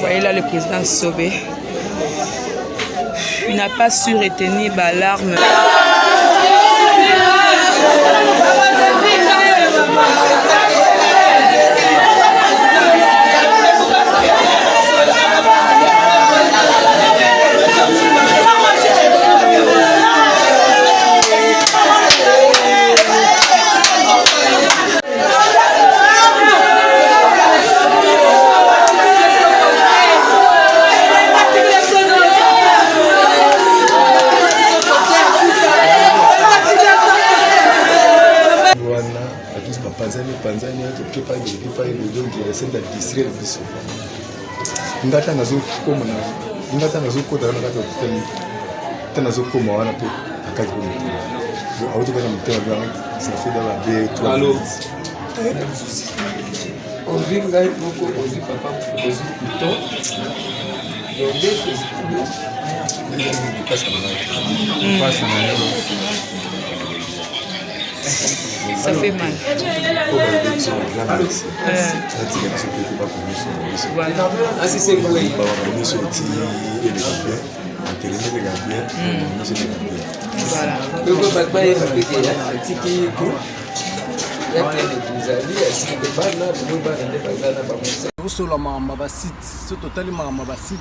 voyez là le président Sobé. Il n'a pas su retenir l'alarme. Tanzania tukipa donc essaie de distraire le biso ngata nazo koma na ngata nazo kota na kata hotel tanazo koma wana pe akati ko mutela auto kana mutela blanc ça fait dans la baie 3 minutes on vit là beaucoup aussi papa aussi couteau donc des passe ça fait mal.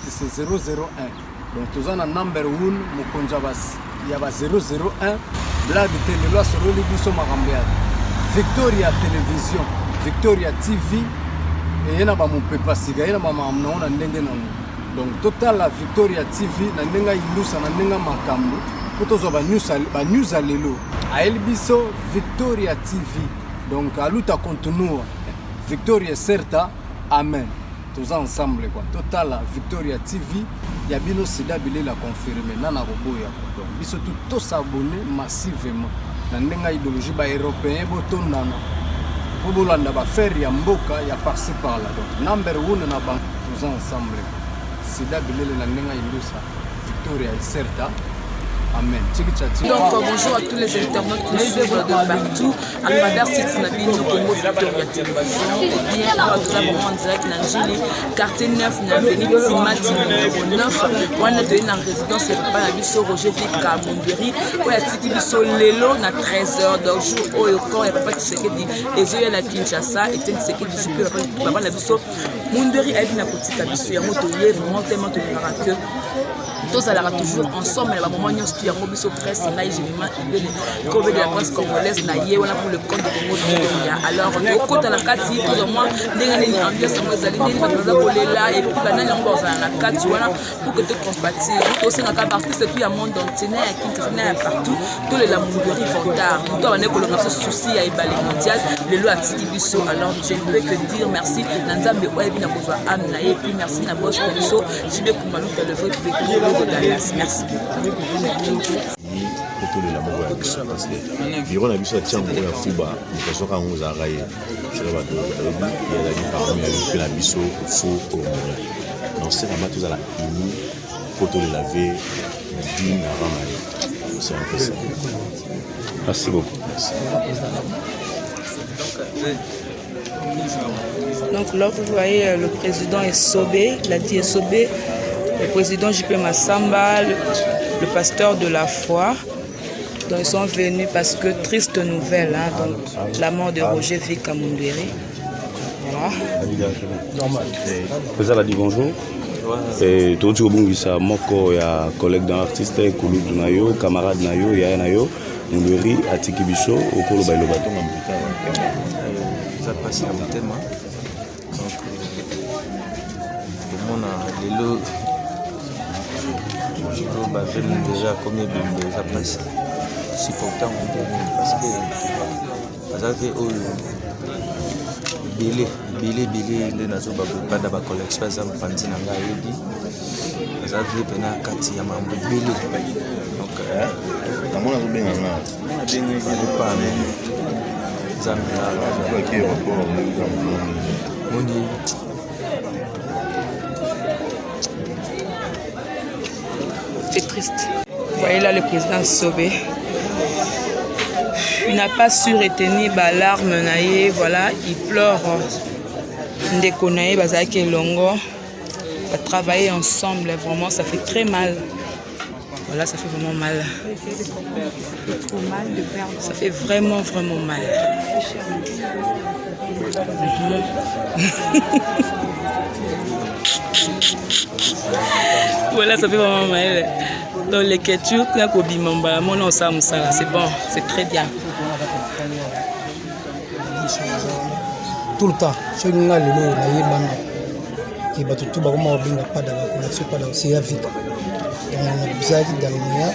C'est 001. Donc tous en number 1 Mukonjabas il y a 001 Blague télé là sur le biso makambeya Victoria Télévision Victoria TV et yana ba mupepa siga yana ba mamnaona ndenge nango donc total la Victoria TV na ndenga ilusa na ndenga makambo potozo ba news alelo a elbiso Victoria TV donc aluta continua Victoria certa amen tous ensemble quoi total la Victoria TV ya bino sida bile la confirmer nana roboya donc biso tout s'abonner massivement na ndenga idéologie ba européen botondana po bolanda ba faire ya mboka ya par-ci par-là donc number 1 na bank tous ensemble sida bile la ndenga ilusa Victoria certa. Amen. Donc bonjour à tous les internautes qui nous suivent de partout. À travers cette navire, nous Congo Victoria Télévision. Et bien, nous avons en direct dans Gili, quartier 9, dans l'avenue Timati, numéro 9. On est donné en résidence, c'est pas la biso Roger Vika Munderi. On a tiki biso Lelo, na 13h. Donc, jour où il y a encore, il n'y a pas de ce qui dit. Et je suis à Kinshasa, et c'est ce qui dit, je peux pas la biso. Munderi a dit na kotika biso, il y a vraiment tellement de miracle. Tous allons toujours ensemble, mais à un moment, nous sommes en biso presse, là, j'ai mis de la presse congolaise, naïe, voilà pour le compte de Congo. Alors, au côté de la carte, tout le monde, les ambiances sont les alliés, les là, et puis, on va dans la carte, voilà, pour que tu compatis. Aussi, dans la artiste, et puis, à monde entier, à partout, tous les lamoureux vont tard. Tout le monde a ce souci à Ibalé mondial, le lot à Tiki Bisso. Alors, je ne peux que dire merci. Nanzambe, ouais, bien, et puis, merci, na boss Bisso, JB Koumalou, le vrai merci. Pour les lamoureux à Bisso, parce que Viron a Bisso, tiens, pour la Fouba, nous sommes quand on a raillé, je l'ai dit, il y a la vie parmi eux, la Bisso, faux, pour mourir. Donc, c'est vraiment tout à la unie, pour les laver, digne avant Marie. C'est un peu ça. Merci beaucoup. Merci. Donc là, vous voyez, le président est Sobé, il a dit est Sobé. Le président JP Massamba, le pasteur de la foi. Donc ils sont venus parce que triste nouvelle, hein, donc la mort de Roger Vika Munderi. Voilà. Le président a dit bonjour. Et tout le monde a moko ya collègue d'un artiste, Kouloudou Nayo, camarade Nayo, Yaya Nayo, Munderi, Atiki Bisso, au Kolo Bailo Baton. Ça passe à mon thème. Donc, pour moi, les lots. Déjà comme déjà passé supportant parce que ça fait bilé les nazo pas da ba collection ça me panti na nga yedi ça fait pena kati ya mambo bilé donc comment on a bien là bien pas mais ça me qui rapport moni c'est triste. Vous voyez là le président Sobé. Il n'a pas su retenir l'alarme naïe, voilà, il pleure. Ndeko naïe bazaki longo. travailler ensemble, vraiment, ça fait très mal. Voilà, ça fait vraiment mal. Ça fait vraiment, vraiment mal. Voilà, ça fait vraiment mal. Donc les ketchup, c'est bon, c'est très bien. Tout le temps, je suis là, qui va tout vraiment bien pas dans la connexion, pas dans c'est Afrique. On a besoin d'Alenia,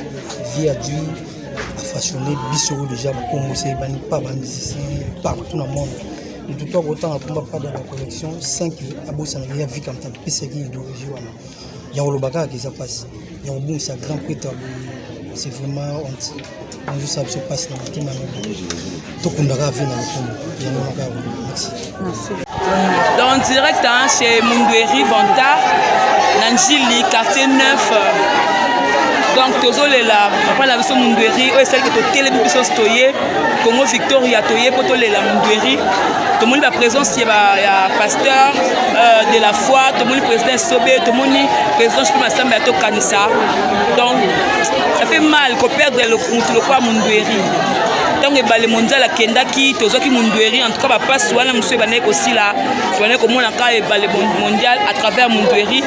via Dieu, à façonner Bissoro déjà, comme c'est pas ici, partout dans le monde. De tout temps, autant on ne pas dans la collection, 5 abos, il y a vu comme ça, PC qui est d'origine. Il y a le bagage qui se passe. Il y a un bon, c'est grand prêtre. C'est vraiment honte. On joue ça se passe dans le team. Tout le monde a vu dans le fond. Merci. Donc en direct hein, chez Mundweri Vanta, Nanjili, quartier 9. Donc Tozole là, après la version Mundweri, celle qui est télé Bisso Stoye, Congo Victoria Toye, Potole la Mundweri. Tout le monde est présent, il y a pasteur de la foi, tout le monde est président Sobé, tout le monde est président de l'Assemblée de Kanissa. Donc ça fait mal qu'on perde le foi Mundweri. Donc le mondial à Kendaki, Tozoki Mundweri, en tout cas pas souvent monsieur Banek aussi là, Banek au monde le mondial à travers Mundweri.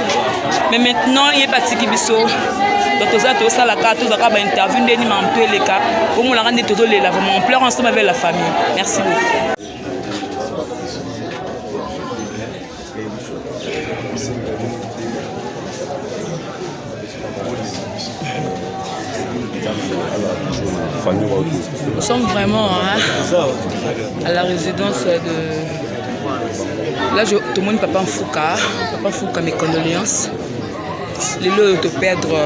Mais maintenant il est parti Kibiso. Donc tout ça la carte, tout ça va interview ndeni mampe les cas. Comment la rendre tout les là vraiment on pleure ensemble avec la famille. Merci beaucoup. Nous sommes vraiment hein, à la résidence de... Là, tout le monde Papa Fouka, mes condoléances. Les lots de perdre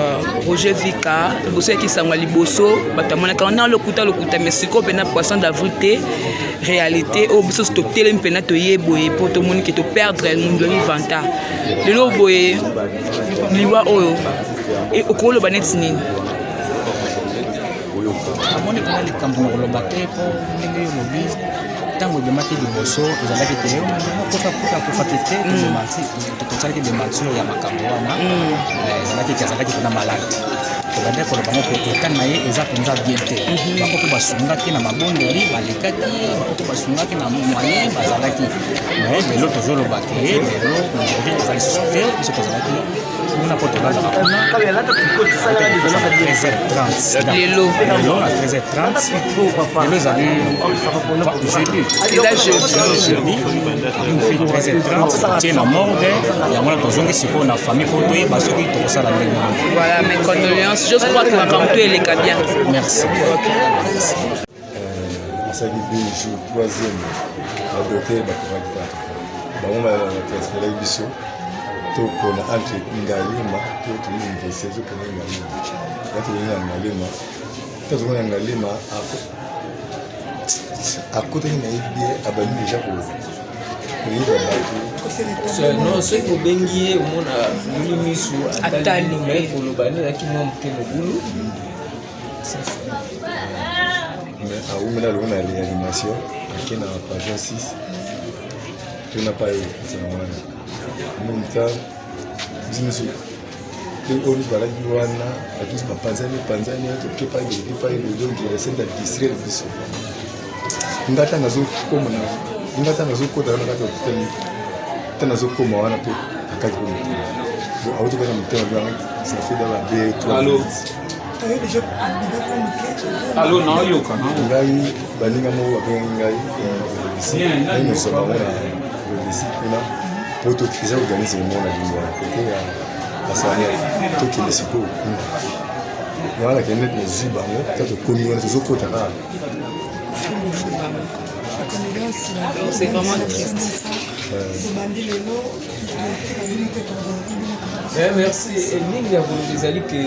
Roger Vika, le bossé qui s'en va liboso, on a le couteau, mais c'est quoi le poisson d'avril, réalité, au bout de télé, un peu de pour tout le monde qui te perdre le monde de l'Ivanta. Les lots boye, liwa oyo, et au colo banetini. Amoni kuna likambo na koloba te po ndenge lobi tango demaki liboso ezalaki te kofa te tokosalaki demanture ya makambo wana ezalaki kuna malade tobande koloba ngo mpe ekani na ye eza mpenza bien te bako mpe basungaki na mabondeli balekaki bako mpe basungaki na moyen bazalaki mais lelo tozoloba te lelo ndenge ezali susu te biso tozalaki kuna po tolazaka kuna lelo à 13h30 lelo ezali jeudi on fait 13h30 tie na morgue yango na tozongi sikoyo na famille po toyeba soki tokosala ndenge voilà mes condoléances je crois que makambo eleka bien merci asali 2 jours 3e la docteur bakobaki bango batransfere biso topona entre Ngalema totuli université topona Ngalema yatolini na Ngalema tozomona Ngalema akotaki na ye bie abandi deja koyeba bato non soki obengi ye omona funguli miso atali me koloba nde ezalaki mwa moke mobulu mais aumela longo na réanimation ake na pavillon 6 tona pa ye wana monta biso oyo balaki wana batusi bapanzani tokepa donc resenta distraire biso ngata nazokota wana kati hôpital te nazokoma wana mpe akati po motema auti kati motema bwana ça fait dans la B3 Allô, nayoka ngai baninga moko babengi ngai nyonso bango na lesi kuna po eza organisme moko na bino wana kote ya basani tokende sikoyo kuna wana kende tozwi bango ta tokomi wana tozokota kaka c'est vraiment triste. Merci. Et Ninga, vous les allez que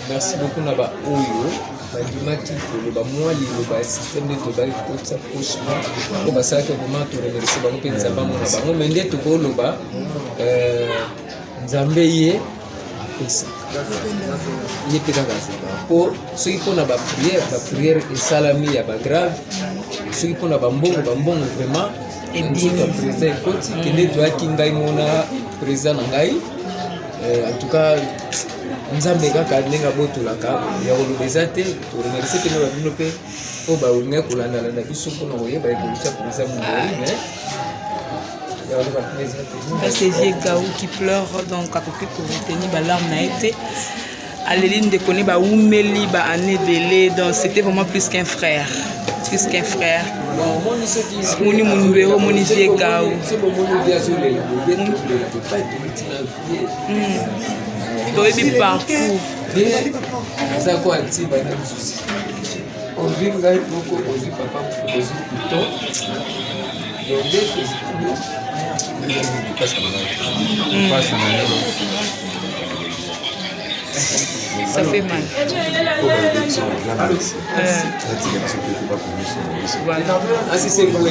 merci beaucoup Naba Oyo. Badimaki le moi le système de total tout ça prochainement. On va ça que vraiment tout remercier bango pe nzamba mona bango mende to ko loba nzambeye apesa. Il est pour ceux qui font la prière et salami ya ba grave ceux qui font la bambongo vraiment Msuka président ekoti kende toyaki ngai mona président na ngai en tout cas nzambe kaka ndenge abotolaka ya koloba eza te toremercie pene babino mpe oyo baolingai kolandalanda biso mpona koyeba evolution président mongoli mais c'est vieux Gaou qui pleure donc à côté pour retenir ba larme na été Aléline de connaît ba oumeli ba année belé donc c'était vraiment plus qu'un frère moni munbero moni vieux Gaou toyebi parcours eza ko anti bana mosusi ozwi ngai moko ozwi papa ozwi puto donde ça fait mal. Asi c'est quoi?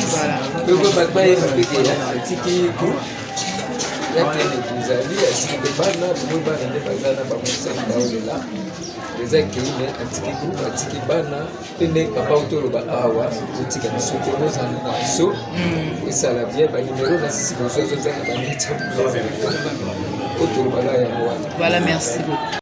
Voilà. Donc papa est fait atiki ko yakene tuzali atiki bana bo bana nde bazana ba musana baolela eza kile atiki ko atiki bana pene papa otoloba awa otika biso te bozana na biso esala bien ba numéro na sisi bozozo zana ba neti otoloba la ya wana. Voilà, merci beaucoup.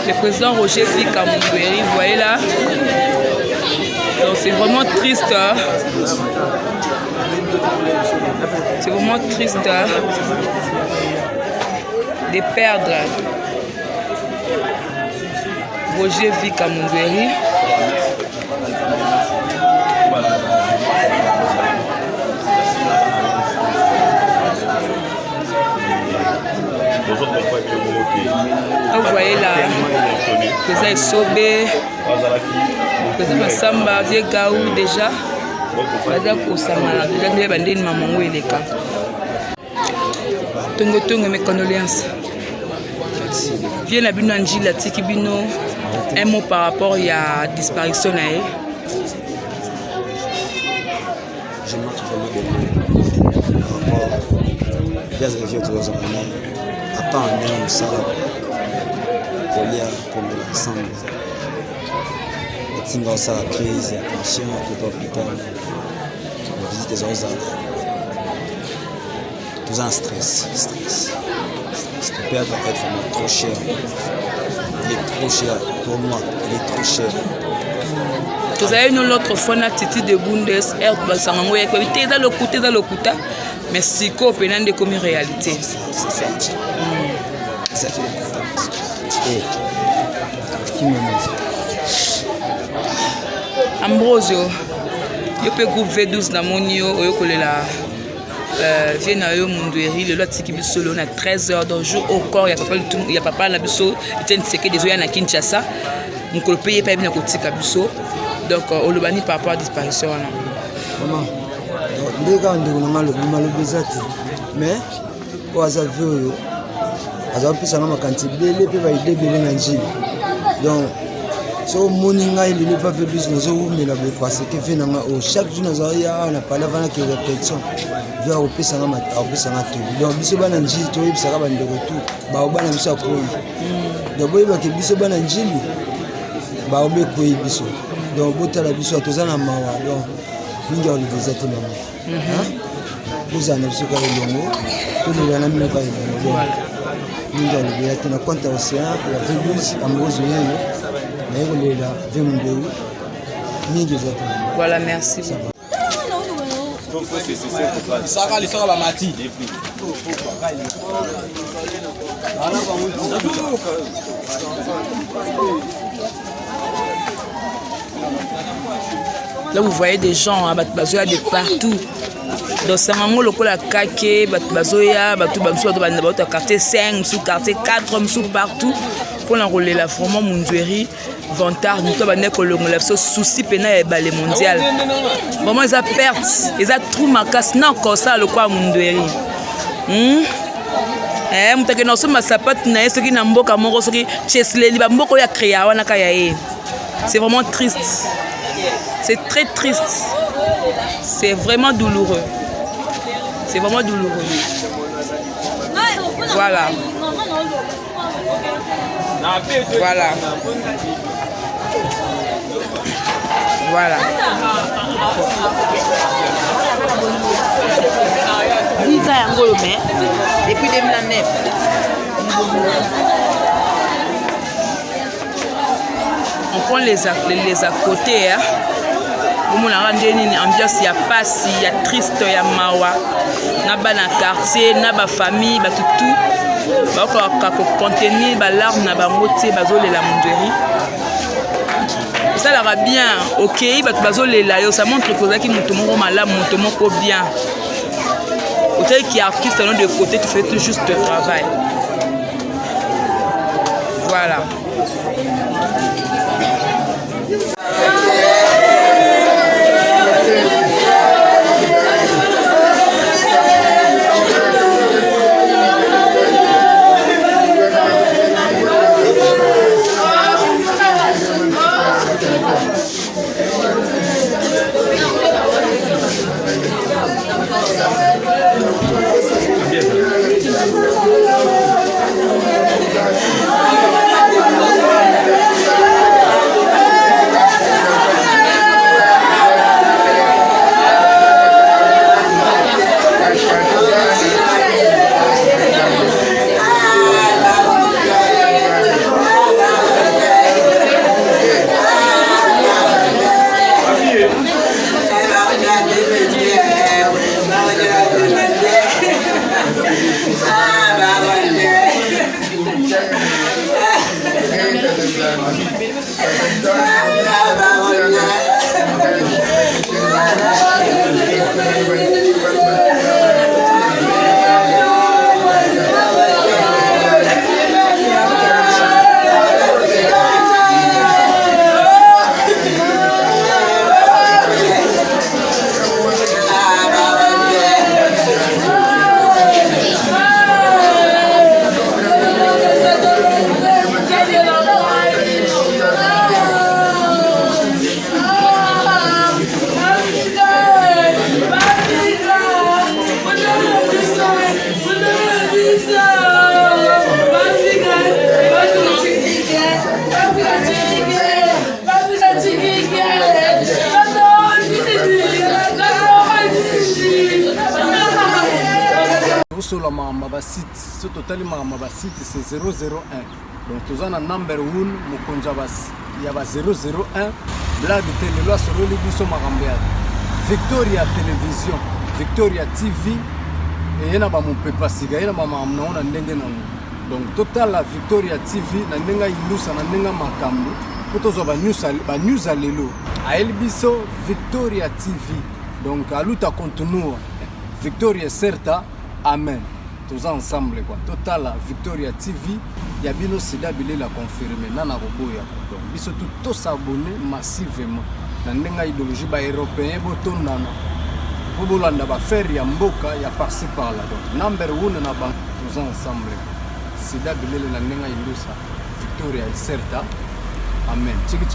Le président Roger Vika Mungweri, vous voyez là. Donc c'est vraiment triste. Hein? C'est vraiment triste hein? De perdre Roger Vika Mungweri. Vous voyez là, président Esobé, président Massamba, vieux Gaou déjà. Déjà bandé maman eleka. Tongo mes condoléances. Viens la bino Angela tiki bino un mot par rapport à la disparition na e. Je m'en suis fait des vieux tous attends on ça pour lire pour ensemble. Tinga osala crise ya tension tout hôpital visite des autres tout un stress le père va être vraiment trop cher, il est trop cher pour moi, il est trop cher. Vous avez une autre fois na titi de Bundes air basango ya kwité dans le côté mais si ko penande comme réalité c'est ça. C'est ça. Et qui me manque Ambrosio, yo pe groupe V12 na monio oyo kolela vient na yo Mungweri le lot tiki biso le on a 13h dans jour au corps il y a papa na biso était seke des oya na Kinshasa mukolo paye pa bina kotika biso donc olobani par rapport à disparition na maman ndeka ndeko na malo bezati mais o azavi oyo azapisa na makanti bele pe ba idebele na njili donc so morning ngai le pas fait plus nous mais la parce que fait na chaque jour nous ya na parler avant que répétition via au pesa na tout donc biso bana njili to yebisa ka bande retour ba bana biso ko donc boy ba ke biso bana njili ba obe ko biso donc botala biso tozana mawa donc mingi on les a tellement vous en avez ce que longo tout le monde n'a pas mingi on les a tellement compte océan la V12 amoureuse voilà, merci. Là, vous voyez des gens hein, de partout. Donc, c'est un moment où la kake, bazoya, quartier 5, sous quartier 4, sous partout. Pour l'enrouler la vraiment Mungweri, Vantard, nous avons un souci pénal et mondial. Vraiment, ils ont perte, ils ont trop macasse, non, comme ça, le quoi Mungweri. Mutake na soma sapate na yeso ki na mboka moko soki chesle liba mboko ya créa wana ka yae. C'est vraiment triste. C'est très triste. C'est vraiment douloureux. C'est vraiment douloureux. Voilà. Voilà. Voilà. Visa Angolomé depuis 2009. On prend les à côté. Hein. On a une ambiance, il y a passe, il y a triste, il y a mawa. Na ba na quartier, na ba famille, ba tout. Ba ko contenir ba larme na ba moté bazole la Mungweri. Ça l'aura bien. OK, ba bazole la yo ça montre que qui mutomo malade, mutomo ko bien. Autant qui est artiste de côté, tu fais tout juste le travail. Voilà. Osola ma site, ce total ma site c'est 001. Donc tous en number 1 mukonza bas ya ba 001 Blague Télé loi sur le biso makambeat. Victoria Télévision, Victoria TV et yena ba mon pepa siga yena ba mamna ona ndenge nango. Donc total la Victoria TV na ndenga ilusa na ndenga makambo potozo ba news alelo. A elbiso Victoria TV. Donc aluta continua Victoria certa. Amen. Tous ensemble quoi. Total la Victoria TV. Yabino Sida Bilé la confirmé. Nana Roboya. Donc ils sont tous s'abonner massivement. Nandenga idéologie ba européen boton nana. Bobolanda ba faire ya mboka ya par-ci par-là. Donc number 1 na bank tous ensemble. Sida Bilé la nandenga ilusa. Victoria certa. Amen. Tchiki